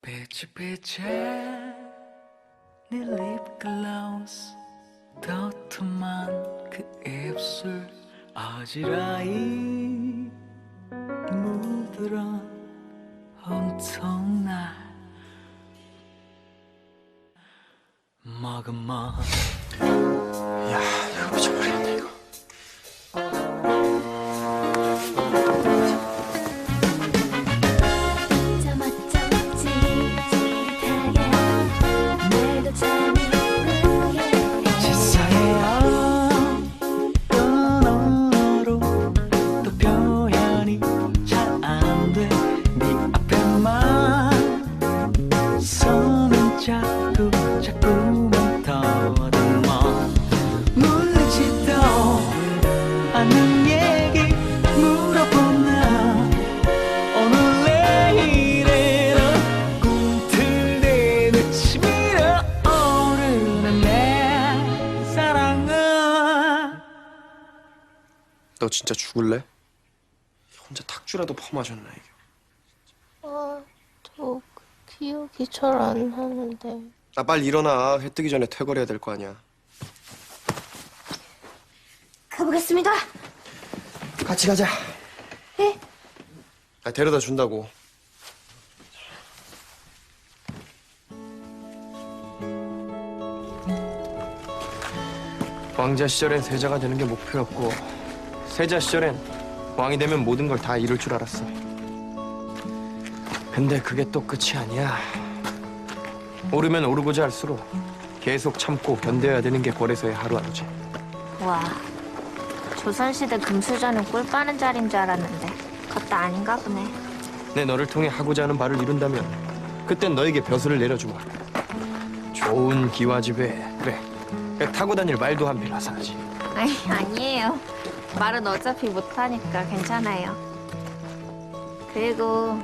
Pece 네 립글로스 도톰한 그 입술 어지러이 물들어 온통 날 머금어. 야, 이거 미쳐버리겠네 이거. 자꾸만 더듬어 물리지도 않는 얘기 물어보면 오늘 내일에는 꿈틀대듯 치밀어 오르는 내 사랑은. 너 진짜 죽을래? 혼자 탁주라도 퍼마셨나 이게. 저 기억이 잘 안 나는데. 나 빨리 일어나. 해 뜨기 전에 퇴거해야 될 거 아니야. 가보겠습니다. 같이 가자. 네? 아, 데려다 준다고. 왕자 시절엔 세자가 되는 게 목표였고 세자 시절엔 왕이 되면 모든 걸 다 이룰 줄 알았어. 근데 그게 또 끝이 아니야. 오르면 오르고자 할수록 계속 참고 견뎌야 되는 게 고래서의 하루하루지. 와, 조선시대 금수저는 꿀 빠는 자리인 줄 알았는데 그것도 아닌가 보네. 내 너를 통해 하고자 하는 바를 이룬다면 그땐 너에게 벼슬을 내려주마. 좋은 기와집에 그래 타고 다닐 말도 한 빌라 사지. 아니에요. 말은 어차피 못하니까 괜찮아요. 그리고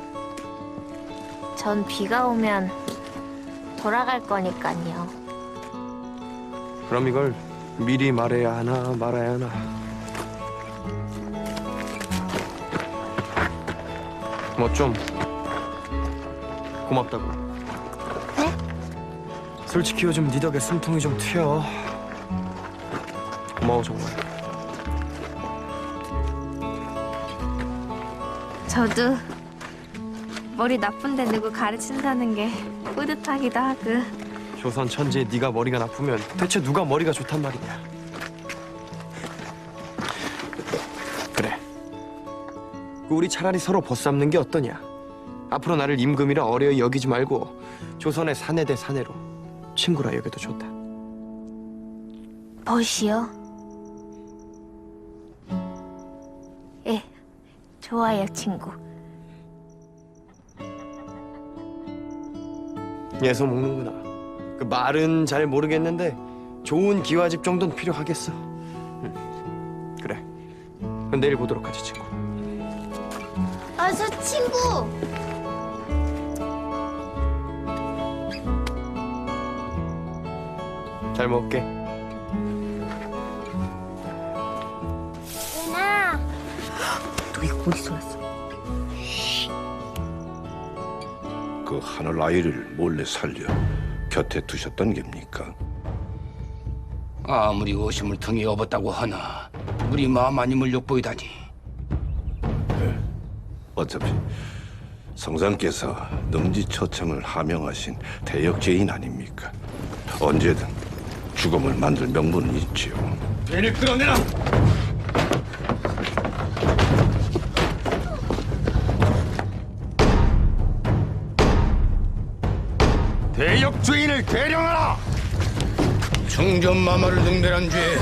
전 비가 오면 돌아갈 거니까요. 그럼 이걸 미리 말해야 하나 말아야 하나. 뭐 좀 고맙다고. 네? 솔직히 요즘 네 덕에 숨통이 좀 튀어. 고마워 정말. 저도 머리 나쁜데 누구 가르친다는 게 뿌듯하기도 하고. 조선 천지에 네가 머리가 나쁘면 대체 누가 머리가 좋단 말이냐. 그래. 우리 차라리 서로 벗삼는 게 어떠냐. 앞으로 나를 임금이라 어려이 여기지 말고 조선의 사내 대 사내로 친구라 여겨도 좋다. 벗이요? 예, 좋아요, 친구. 예서 먹는구나. 그 말은 잘 모르겠는데 좋은 기와집 정도는 필요하겠어. 그래. 그럼 내일 보도록 하지 친구. 저 친구! 잘 먹을게. 은아! 너 이거 어디서 났어? 그 하늘 아이를 몰래 살려 곁에 두셨던 겁니까? 아무리 의심을 등에 업었다고 하나 우리 마음 아님을 욕보이다니. 어차피 성상께서 능지처참을 하명하신 대역죄인 아닙니까? 언제든 죽음을 만들 명분은 있지요. 얘를 끌어내라! 대역죄인을 계령하라! 충전마마를 능멸한 죄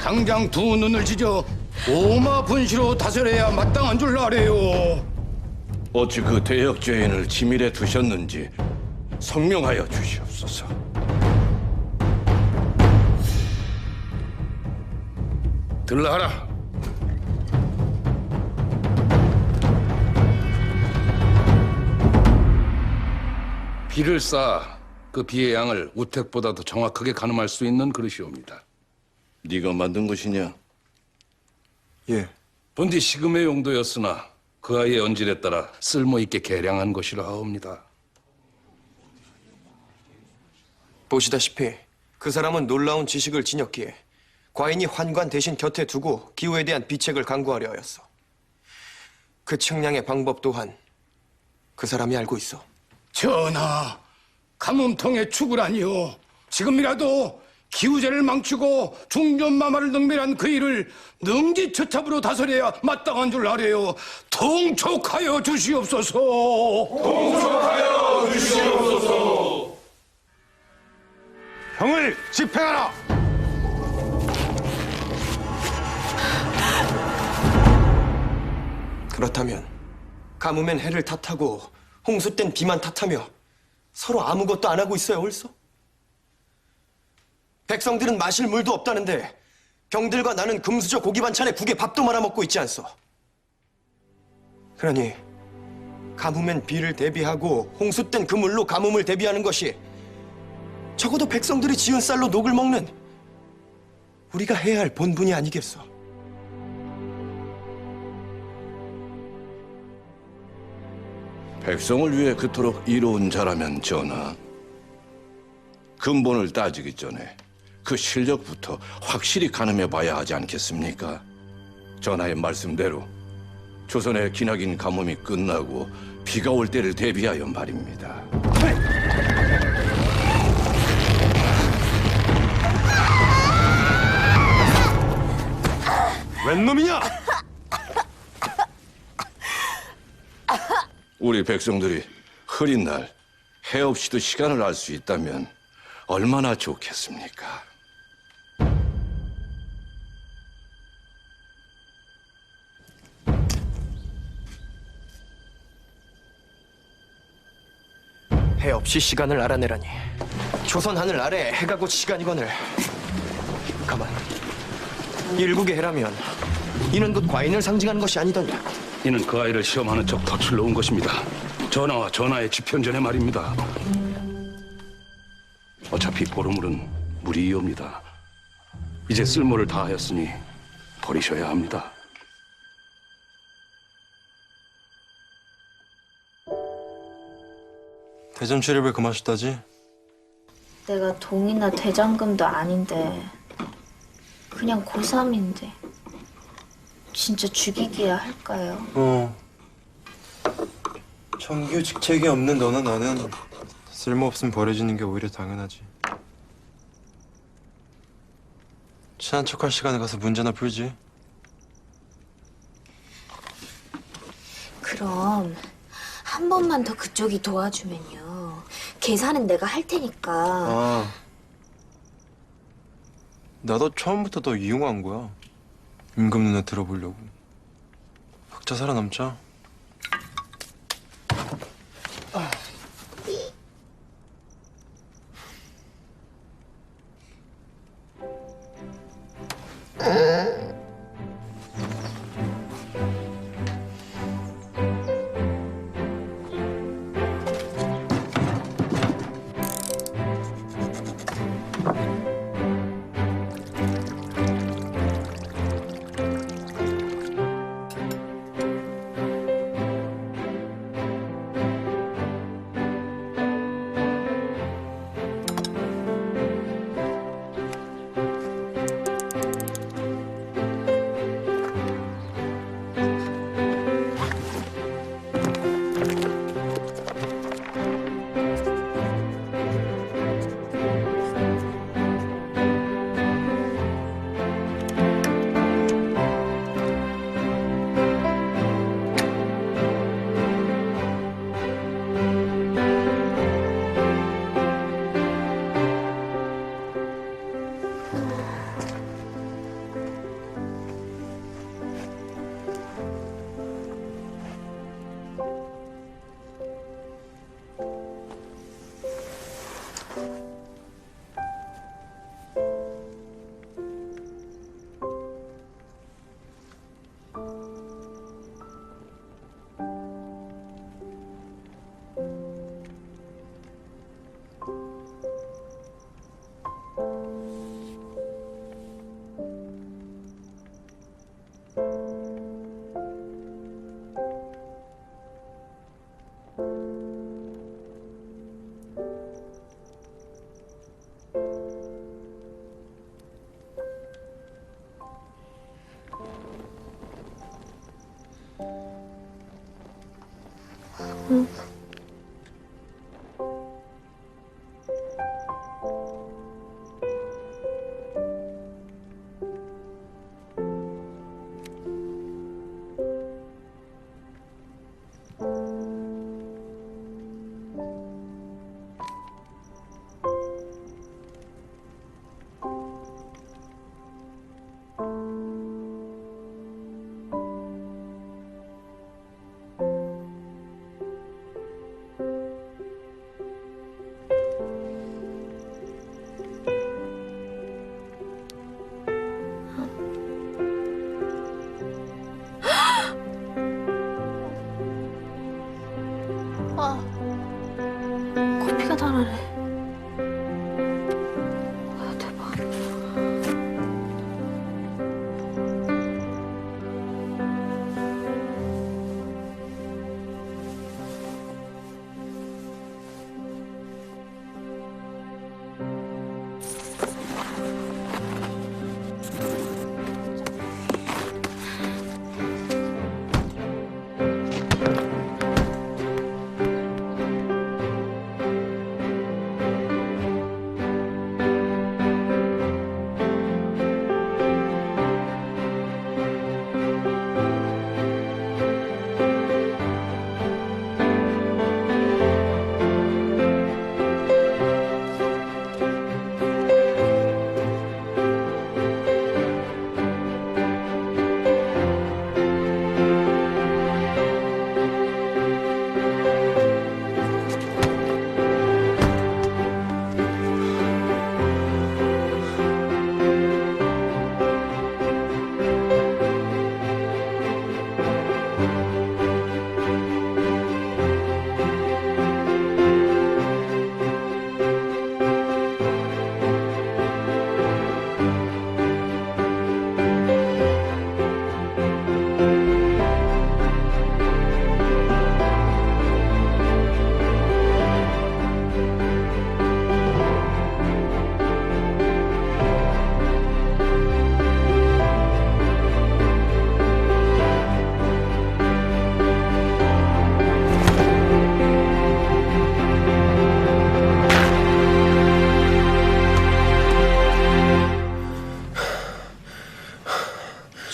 당장 두 눈을 찢어 오마 분시로 다스려야 마땅한 줄 아래요. 어찌 그 대역죄인을 지밀에 두셨는지 성명하여 주시옵소서. 들라하라. 비를 쌓아 그 비의 양을 우택보다도 정확하게 가늠할 수 있는 그릇이옵니다. 네가 만든 것이냐? 예. 본디 시금의 용도였으나 그 아이의 언질에 따라 쓸모있게 개량한 것이라 하옵니다. 보시다시피 그 사람은 놀라운 지식을 지녔기에 과인이 환관 대신 곁에 두고 기후에 대한 비책을 강구하려 하였어. 그 측량의 방법 또한 그 사람이 알고 있어. 전하, 가뭄통의 축을하니요. 지금이라도 기우제를 망치고 중전마마를 능멸한 그 일을 능지처참으로 다스려야 마땅한 줄 아래요. 통촉하여 주시옵소서. 통촉하여 주시옵소서. 형을 집행하라. 그렇다면 가뭄엔 해를 탓하고 홍수 땐 비만 탓하며 서로 아무것도 안 하고 있어야 옳소? 백성들은 마실 물도 없다는데 병들과 나는 금수저 고기 반찬에 국에 밥도 말아 먹고 있지 않소? 그러니 가뭄엔 비를 대비하고 홍수 땐 그 물로 가뭄을 대비하는 것이 적어도 백성들이 지은 쌀로 녹을 먹는 우리가 해야 할 본분이 아니겠소? 백성을 위해 그토록 이로운 자라면 전하, 근본을 따지기 전에 그 실력부터 확실히 가늠해 봐야 하지 않겠습니까? 전하의 말씀대로 조선의 기나긴 가뭄이 끝나고 비가 올 때를 대비하여 말입니다. 웬 놈이냐? 우리 백성들이 흐린 날 해 없이도 시간을 알 수 있다면 얼마나 좋겠습니까? 해 없이 시간을 알아내라니. 조선 하늘 아래 해가 곧 시간이거늘. 가만. 일국의 해라면 이는 곧 과인을 상징하는 것이 아니더냐. 이는 그 아이를 시험하는 척 덫을 놓은 것입니다. 전하와 전하의 집현전에 말입니다. 어차피 보름물은 무리이옵니다. 이제 쓸모를 다하였으니 버리셔야 합니다. 대전 출입을 금하셨다지? 내가 동이나 대장금도 아닌데 그냥 고3인데 진짜 죽이기야 할까요? 정규 직책이 없는 너나 나는 쓸모없음 버려지는 게 오히려 당연하지. 친한 척할 시간에 가서 문제나 풀지. 그럼 한 번만 더 그쪽이 도와주면요. 계산은 내가 할 테니까. 아, 나도 처음부터 너 이용한 거야. 임금 눈에 들어보려고. 각자 살아남자. 대단하네. 아, 대박.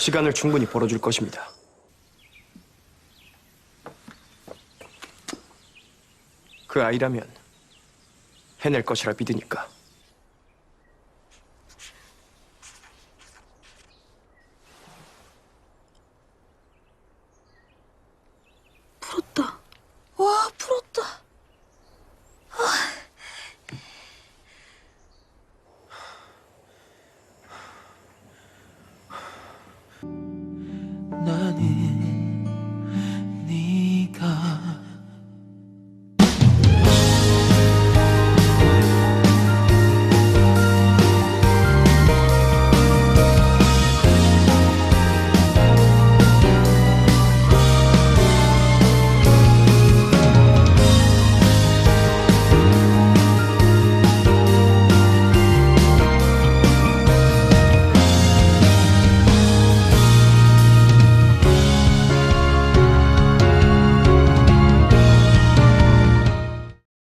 시간을 충분히 벌어줄 것입니다. 그 아이라면 해낼 것이라 믿으니까.